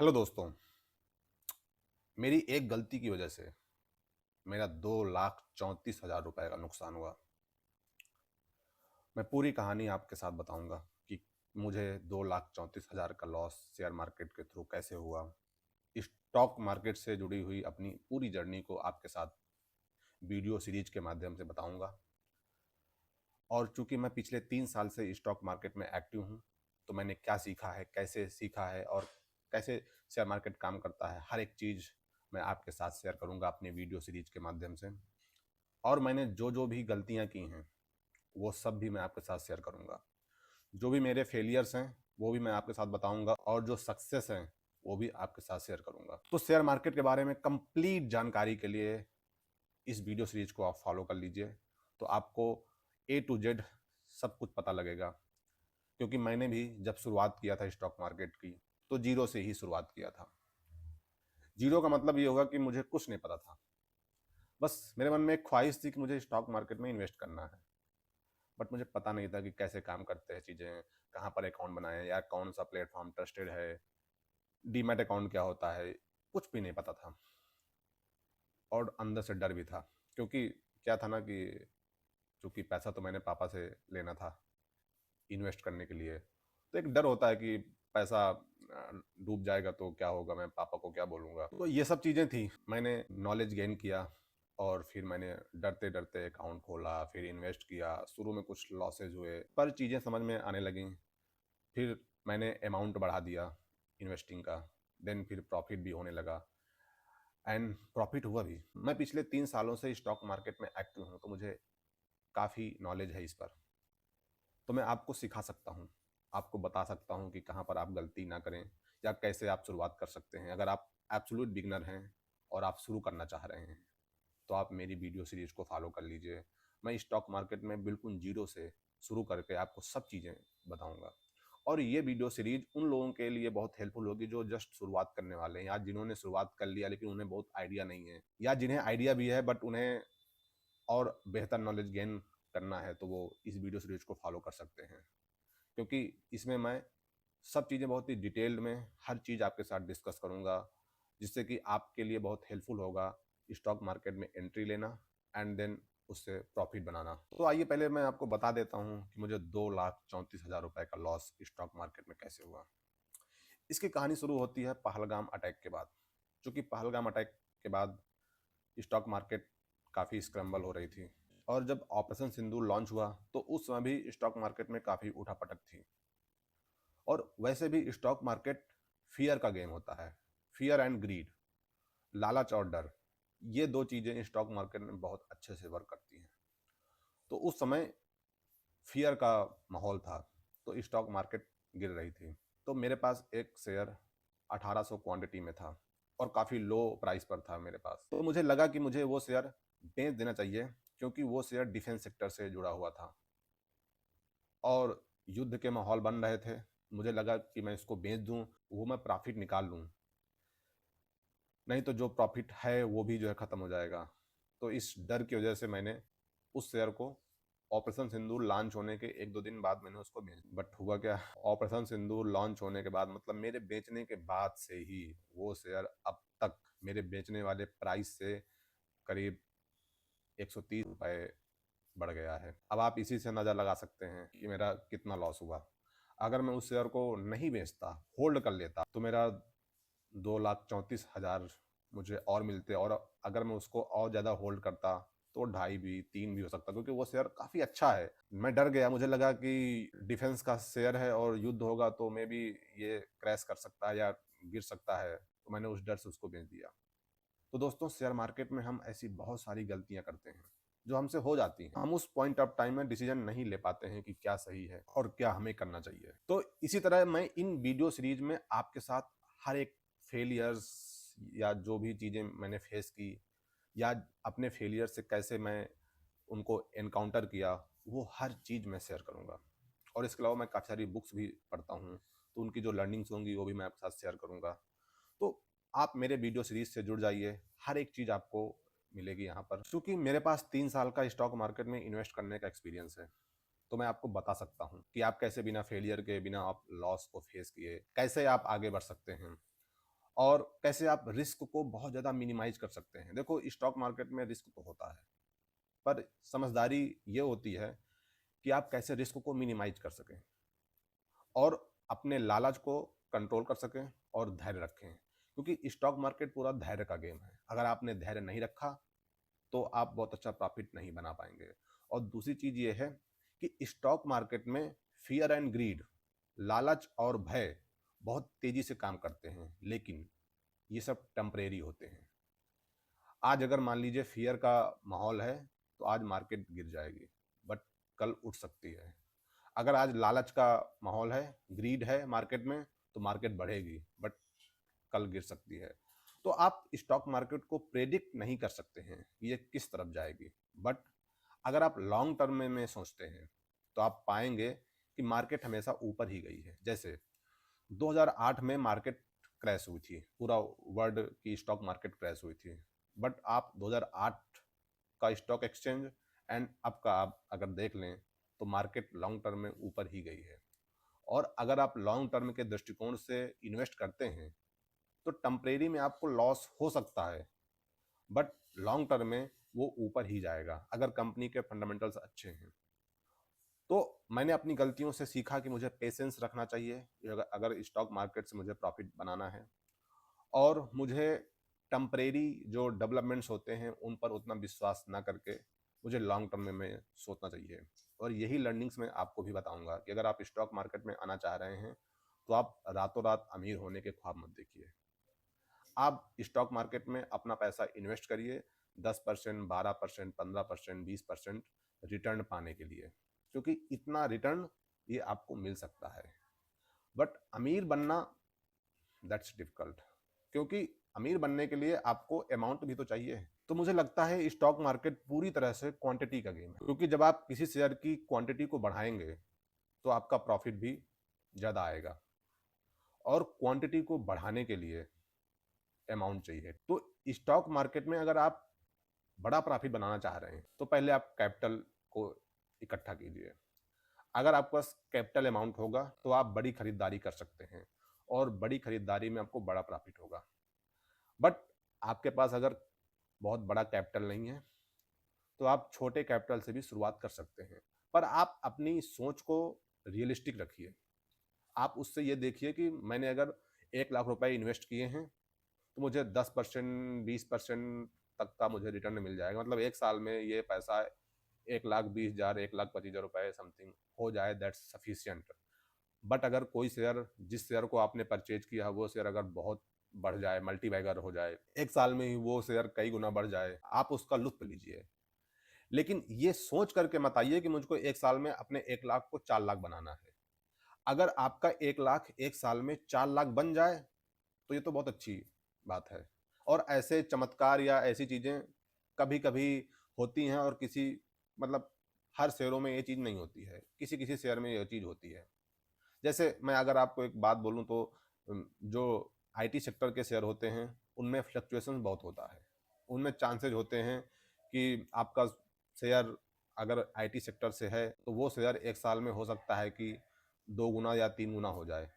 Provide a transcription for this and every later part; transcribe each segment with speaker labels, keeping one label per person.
Speaker 1: Hello दोस्तों। मेरी एक गलती की वजह से मेरा 2,34,000 रुपए का नुकसान हुआ। मैं पूरी कहानी आपके साथ बताऊंगा कि मुझे 2,34,000 का लॉस शेयर मार्केट के थ्रू कैसे हुआ। स्टॉक मार्केट से जुड़ी हुई अपनी पूरी जर्नी को आपके साथ वीडियो सीरीज के माध्यम से बताऊंगा। और चूंकि मैं पिछले 3 साल से स्टॉक मार्केट में एक्टिव हूं, तो मैंने क्या सीखा है, कैसे सीखा है और कैसे शेयर मार्केट काम करता है, हर एक चीज़ मैं आपके साथ शेयर करूंगा अपनी वीडियो सीरीज के माध्यम से। और मैंने जो जो भी गलतियां की हैं वो सब भी मैं आपके साथ शेयर करूंगा। जो भी मेरे फेलियर्स हैं वो भी मैं आपके साथ बताऊंगा, और जो सक्सेस हैं वो भी आपके साथ शेयर करूंगा। तो शेयर मार्केट के बारे में कंप्लीट जानकारी के लिए इस वीडियो सीरीज को आप फॉलो कर लीजिए, तो आपको ए टू जेड सब कुछ पता लगेगा। क्योंकि मैंने भी जब शुरुआत किया था स्टॉक मार्केट की, तो जीरो से ही शुरुआत किया था। जीरो का मतलब ये होगा कि मुझे कुछ नहीं पता था। बस मेरे मन में एक ख्वाहिश थी कि मुझे स्टॉक मार्केट में इन्वेस्ट करना है, बट मुझे पता नहीं था कि कैसे काम करते हैं चीज़ें, कहाँ पर अकाउंट बनाएं या कौन सा प्लेटफॉर्म ट्रस्टेड है, डीमैट अकाउंट क्या होता है, कुछ भी नहीं पता था। और अंदर से डर भी था, क्योंकि क्या था ना कि चूंकि पैसा तो मैंने पापा से लेना था इन्वेस्ट करने के लिए, तो एक डर होता है कि पैसा डूब जाएगा तो क्या होगा, मैं पापा को क्या बोलूँगा। तो ये सब चीज़ें थी। मैंने नॉलेज गेन किया और फिर मैंने डरते डरते अकाउंट खोला, फिर इन्वेस्ट किया। शुरू में कुछ लॉसेज हुए, पर चीज़ें समझ में आने लगी। फिर मैंने अमाउंट बढ़ा दिया इन्वेस्टिंग का, देन फिर प्रॉफिट भी होने लगा, एंड प्रॉफिट हुआ भी। मैं पिछले 3 सालों से स्टॉक मार्केट में एक्टिव हूँ, तो मुझे काफ़ी नॉलेज है इस पर। तो मैं आपको सिखा सकता हूँ, आपको बता सकता हूँ कि कहाँ पर आप गलती ना करें या कैसे आप शुरुआत कर सकते हैं। अगर आप एब्सोल्यूट बिगनर हैं और आप शुरू करना चाह रहे हैं, तो आप मेरी वीडियो सीरीज को फॉलो कर लीजिए। मैं स्टॉक मार्केट में बिल्कुल जीरो से शुरू करके आपको सब चीज़ें बताऊंगा। और ये वीडियो सीरीज उन लोगों के लिए बहुत हेल्पफुल होगी जो जस्ट शुरुआत करने वाले हैं, या जिन्होंने शुरुआत कर लिया लेकिन उन्हें बहुत आइडिया नहीं है, या जिन्हें आइडिया भी है बट उन्हें और बेहतर नॉलेज गेन करना है, तो वो इस वीडियो सीरीज को फॉलो कर सकते हैं। क्योंकि इसमें मैं सब चीज़ें बहुत ही डिटेल्ड में हर चीज़ आपके साथ डिस्कस करूँगा, जिससे कि आपके लिए बहुत हेल्पफुल होगा स्टॉक मार्केट में एंट्री लेना एंड देन उससे प्रॉफिट बनाना। तो आइए पहले मैं आपको बता देता हूँ कि मुझे 2,34,000 रुपए का लॉस स्टॉक मार्केट में कैसे हुआ। इसकी कहानी शुरू होती है पहलगाम अटैक के बाद। चूँकि पहलगाम अटैक के बाद स्टॉक मार्केट काफ़ी स्क्रम्बल हो रही थी, और जब ऑपरेशन सिंदूर लॉन्च हुआ तो उस समय भी स्टॉक मार्केट में काफ़ी उठापटक थी। और वैसे भी स्टॉक मार्केट फियर का गेम होता है। फियर एंड ग्रीड, लालच और डर, ये दो चीज़ें स्टॉक मार्केट में बहुत अच्छे से वर्क करती हैं। तो उस समय फियर का माहौल था, तो स्टॉक मार्केट गिर रही थी। तो मेरे पास एक शेयर 1800 क्वांटिटी में था और काफ़ी लो प्राइस पर था मेरे पास। तो मुझे लगा कि मुझे वो शेयर बेच देना चाहिए, क्योंकि वो शेयर डिफेंस सेक्टर से जुड़ा हुआ था और युद्ध के माहौल बन रहे थे। मुझे लगा कि मैं इसको बेच दूं, वो मैं प्रॉफिट निकाल लूं, नहीं तो जो प्रॉफिट है वो भी जो है ख़त्म हो जाएगा। तो इस डर की वजह से मैंने उस शेयर को ऑपरेशन सिंदूर लॉन्च होने के 1-2 दिन बाद मैंने उसको बेच। बट हुआ क्या, ऑपरेशन सिंदूर लॉन्च होने के बाद, मतलब मेरे बेचने के बाद से ही वो शेयर अब तक मेरे बेचने वाले प्राइस से करीब 130 रुपये बढ़ गया है। अब आप इसी से अंदाज़ा लगा सकते हैं कि मेरा कितना लॉस हुआ। अगर मैं उस शेयर को नहीं बेचता, होल्ड कर लेता, तो मेरा 2,34,000 मुझे और मिलते, और अगर मैं उसको और ज़्यादा होल्ड करता तो 2.5 भी 3 भी हो सकता, क्योंकि वो शेयर काफ़ी अच्छा है। मैं डर गया, मुझे लगा कि डिफेंस का शेयर है और युद्ध होगा तो मे बी ये क्रैश कर सकता है या गिर सकता है, तो मैंने उस डर से उसको बेच दिया। तो दोस्तों, शेयर मार्केट में हम ऐसी बहुत सारी गलतियां करते हैं जो हमसे हो जाती हैं। हम उस पॉइंट ऑफ टाइम में डिसीजन नहीं ले पाते हैं कि क्या सही है और क्या हमें करना चाहिए। तो इसी तरह मैं इन वीडियो सीरीज में आपके साथ हर एक फेलियर्स, या जो भी चीज़ें मैंने फेस की, या अपने फेलियर से कैसे मैं उनको एनकाउंटर किया, वो हर चीज़ मैं शेयर करूँगा। और इसके अलावा मैं काफ़ी सारी बुक्स भी पढ़ता हूँ, तो उनकी जो लर्निंग्स होंगी वो भी मैं आपके साथ शेयर करूँगा। तो आप मेरे वीडियो सीरीज से जुड़ जाइए, हर एक चीज़ आपको मिलेगी यहाँ पर। क्योंकि मेरे पास 3 साल का स्टॉक मार्केट में इन्वेस्ट करने का एक्सपीरियंस है, तो मैं आपको बता सकता हूँ कि आप कैसे बिना फेलियर के, बिना आप लॉस को फेस किए कैसे आप आगे बढ़ सकते हैं। और कैसे आप रिस्क को बहुत ज़्यादा मिनिमाइज कर सकते हैं। देखो, स्टॉक मार्केट में रिस्क तो होता है, पर समझदारी ये होती है कि आप कैसे रिस्क को मिनिमाइज कर सकें और अपने लालच को कंट्रोल कर सकें और धैर्य रखें, क्योंकि स्टॉक मार्केट पूरा धैर्य का गेम है। अगर आपने धैर्य नहीं रखा तो आप बहुत अच्छा प्रॉफिट नहीं बना पाएंगे। और दूसरी चीज़ ये है कि स्टॉक मार्केट में फियर एंड ग्रीड, लालच और भय बहुत तेजी से काम करते हैं, लेकिन ये सब टेम्परेरी होते हैं। आज अगर मान लीजिए फियर का माहौल है तो आज मार्केट गिर जाएगी, बट कल उठ सकती है। अगर आज लालच का माहौल है, ग्रीड है मार्केट में, तो मार्केट बढ़ेगी, बट कल गिर सकती है। तो आप स्टॉक मार्केट को प्रेडिक्ट नहीं कर सकते हैं ये किस तरफ जाएगी, बट अगर आप लॉन्ग टर्म में सोचते हैं तो आप पाएंगे कि मार्केट हमेशा ऊपर ही गई है। जैसे 2008 में मार्केट क्रैश हुई थी, पूरा वर्ल्ड की स्टॉक मार्केट क्रैश हुई थी, बट आप 2008 का स्टॉक एक्सचेंज एंड अब का आप अगर देख लें तो मार्केट लॉन्ग टर्म में ऊपर ही गई है। और अगर आप लॉन्ग टर्म के दृष्टिकोण से इन्वेस्ट करते हैं तो टेम्परेरी में आपको लॉस हो सकता है, बट लॉन्ग टर्म में वो ऊपर ही जाएगा अगर कंपनी के फंडामेंटल्स अच्छे हैं। तो मैंने अपनी गलतियों से सीखा कि मुझे पेशेंस रखना चाहिए अगर स्टॉक मार्केट से मुझे प्रॉफिट बनाना है, और मुझे टेम्परेरी जो डेवलपमेंट्स होते हैं उन पर उतना विश्वास ना करके मुझे लॉन्ग टर्म में सोचना चाहिए। और यही लर्निंग्स मैं आपको भी बताऊंगा कि अगर आप स्टॉक मार्केट में आना चाह रहे हैं तो आप रातों रात अमीर होने के ख्वाब मत देखिए। आप स्टॉक मार्केट में अपना पैसा इन्वेस्ट करिए 10%, 12%, 15%, 20% रिटर्न पाने के लिए, क्योंकि इतना रिटर्न ये आपको मिल सकता है। बट अमीर बनना दैट्स डिफिकल्ट, क्योंकि अमीर बनने के लिए आपको अमाउंट भी तो चाहिए। तो मुझे लगता है स्टॉक मार्केट पूरी तरह से क्वांटिटी का गेम है, क्योंकि जब आप किसी शेयर की क्वांटिटी को बढ़ाएंगे तो आपका प्रॉफिट भी ज़्यादा आएगा, और क्वांटिटी को बढ़ाने के लिए अमाउंट चाहिए। तो स्टॉक मार्केट में अगर आप बड़ा प्रॉफिट बनाना चाह रहे हैं तो पहले आप कैपिटल को इकट्ठा कीजिए। अगर आपके पास कैपिटल अमाउंट होगा तो आप बड़ी खरीदारी कर सकते हैं, और बड़ी खरीदारी में आपको बड़ा प्रॉफिट होगा। बट आपके पास अगर बहुत बड़ा कैपिटल नहीं है तो आप छोटे कैपिटल से भी शुरुआत कर सकते हैं, पर आप अपनी सोच को रियलिस्टिक रखिए। आप उससे ये देखिए कि मैंने अगर 1 लाख रुपए इन्वेस्ट किए हैं तो मुझे 10%, 20% तक का मुझे रिटर्न मिल जाएगा। मतलब एक साल में ये पैसा 1,20,000, 1,25,000 रुपए समथिंग हो जाए, दैट्स सफिशियंट। बट अगर कोई शेयर, जिस शेयर को आपने परचेज किया है वो शेयर अगर बहुत बढ़ जाए, मल्टी बैगर हो जाए, एक साल में ही वो शेयर कई गुना बढ़ जाए, आप उसका लुत्फ लीजिए। लेकिन ये सोच करके मत आइए कि मुझको एक साल में अपने 1 लाख को 4 लाख बनाना है। अगर आपका 1 लाख एक साल में 4 लाख बन जाए तो ये तो बहुत अच्छी बात है। और ऐसे चमत्कार या ऐसी चीज़ें कभी कभी होती हैं, और किसी, मतलब हर शेयरों में ये चीज़ नहीं होती है, किसी किसी शेयर में ये चीज़ होती है। जैसे मैं अगर आपको एक बात बोलूं तो जो आईटी सेक्टर के शेयर होते हैं उनमें फ्लक्चुएशन बहुत होता है। उनमें चांसेज होते हैं कि आपका शेयर अगर आईटी सेक्टर से है तो वो शेयर एक साल में हो सकता है कि 2 गुना या 3 गुना हो जाए,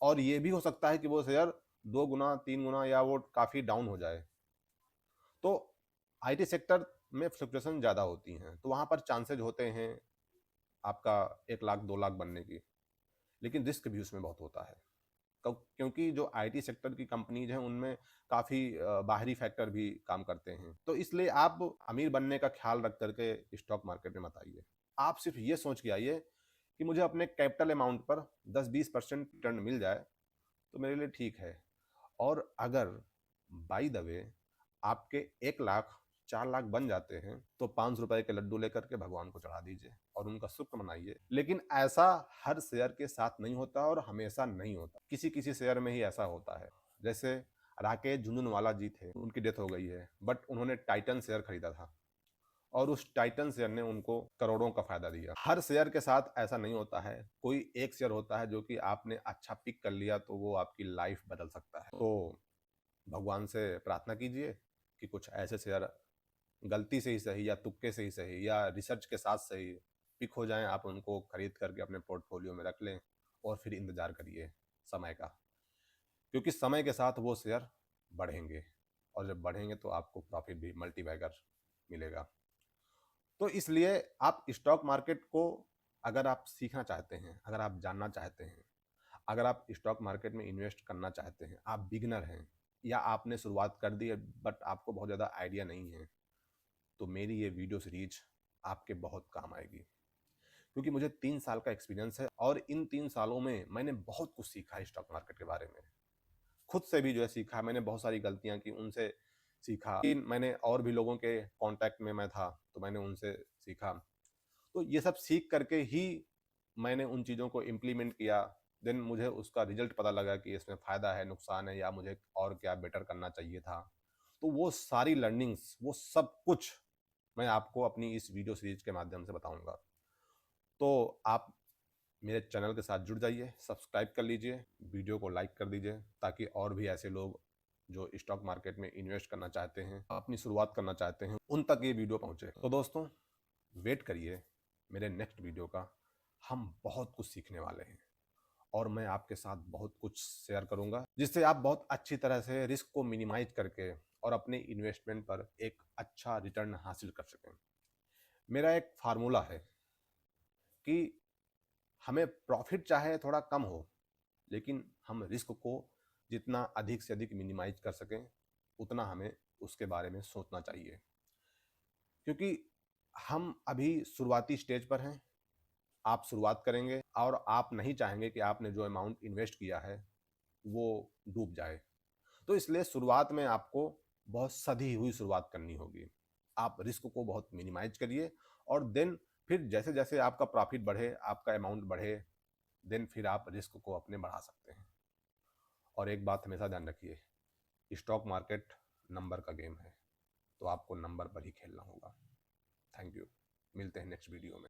Speaker 1: और ये भी हो सकता है कि वो शेयर 2 गुना, 3 गुना या वो काफ़ी डाउन हो जाए। तो आईटी सेक्टर में फ्लक्चुएशन ज़्यादा होती हैं तो वहाँ पर चांसेज होते हैं आपका 1 लाख 2 लाख बनने की, लेकिन रिस्क भी उसमें बहुत होता है। क्योंकि जो आईटी सेक्टर की कंपनीज हैं उनमें काफ़ी बाहरी फैक्टर भी काम करते हैं। तो इसलिए आप अमीर बनने का ख्याल रख करके स्टॉक मार्केट में मत आइए। आप सिर्फ ये सोच के आइए कि मुझे अपने कैपिटल अमाउंट पर 10-20% रिटर्न मिल जाए तो मेरे लिए ठीक है। और अगर बाई द वे आपके 1 लाख 4 लाख बन जाते हैं तो 500 रुपए के लड्डू लेकर के भगवान को चढ़ा दीजिए और उनका शुक्र मनाइए। लेकिन ऐसा हर शेयर के साथ नहीं होता और हमेशा नहीं होता, किसी किसी शेयर में ही ऐसा होता है। जैसे राकेश झुनझुनवाला जी थे, उनकी डेथ हो गई है, बट उन्होंने टाइटन शेयर खरीदा था और उस टाइटन शेयर ने उनको करोड़ों का फायदा दिया। हर शेयर के साथ ऐसा नहीं होता है। कोई एक शेयर होता है जो कि आपने अच्छा पिक कर लिया तो वो आपकी लाइफ बदल सकता है। तो भगवान से प्रार्थना कीजिए कि कुछ ऐसे शेयर गलती से ही सही या तुक्के से ही सही या रिसर्च के साथ सही पिक हो जाएं, आप उनको खरीद करके अपने पोर्टफोलियो में रख लें और फिर इंतजार करिए समय का। क्योंकि समय के साथ वो शेयर बढ़ेंगे, और जब बढ़ेंगे तो आपको प्रॉफिट भी मल्टीबैगर मिलेगा। तो इसलिए आप स्टॉक मार्केट को अगर आप सीखना चाहते हैं, अगर आप जानना चाहते हैं, अगर आप स्टॉक मार्केट में इन्वेस्ट करना चाहते हैं, आप बिगिनर हैं या आपने शुरुआत कर दी है बट आपको बहुत ज़्यादा आइडिया नहीं है, तो मेरी ये वीडियो सीरीज आपके बहुत काम आएगी। क्योंकि मुझे 3 साल का एक्सपीरियंस है और इन 3 सालों में मैंने बहुत कुछ सीखा है स्टॉक मार्केट के बारे में। खुद से भी जो है सीखा, मैंने बहुत सारी गलतियां की, उनसे सीखा। मैंने और भी लोगों के कांटेक्ट में मैं था तो मैंने उनसे सीखा। तो ये सब सीख करके ही मैंने उन चीज़ों को इम्प्लीमेंट किया। देन मुझे उसका रिजल्ट पता लगा कि इसमें फ़ायदा है, नुकसान है, या मुझे और क्या बेटर करना चाहिए था। तो वो सारी लर्निंग्स, वो सब कुछ मैं आपको अपनी इस वीडियो सीरीज के माध्यम से बताऊंगा। तो आप मेरे चैनल के साथ जुड़ जाइए, सब्सक्राइब कर लीजिए, वीडियो को लाइक कर दीजिए, ताकि और भी ऐसे लोग जो स्टॉक मार्केट में इन्वेस्ट करना चाहते हैं, अपनी शुरुआत करना चाहते हैं, उन तक ये वीडियो पहुंचे। तो दोस्तों, वेट करिए मेरे नेक्स्ट वीडियो का। हम बहुत कुछ सीखने वाले हैं और मैं आपके साथ बहुत कुछ शेयर करूंगा, जिससे आप बहुत अच्छी तरह से रिस्क को मिनिमाइज करके और अपने इन्वेस्टमेंट पर एक अच्छा रिटर्न हासिल कर सकें। मेरा एक फार्मूला है कि हमें प्रॉफिट चाहे थोड़ा कम हो, लेकिन हम रिस्क को जितना अधिक से अधिक मिनिमाइज कर सकें, उतना हमें उसके बारे में सोचना चाहिए। क्योंकि हम अभी शुरुआती स्टेज पर हैं। आप शुरुआत करेंगे और आप नहीं चाहेंगे कि आपने जो अमाउंट इन्वेस्ट किया है वो डूब जाए। तो इसलिए शुरुआत में आपको बहुत सधी हुई शुरुआत करनी होगी। आप रिस्क को बहुत मिनिमाइज करिए और देन फिर जैसे जैसे आपका प्रॉफिट बढ़े, आपका अमाउंट बढ़े, देन फिर आप रिस्क को अपने बढ़ा सकते हैं। और एक बात हमेशा ध्यान रखिए, स्टॉक मार्केट नंबर का गेम है, तो आपको नंबर पर ही खेलना होगा। Thank you. मिलते हैं नेक्स्ट वीडियो में।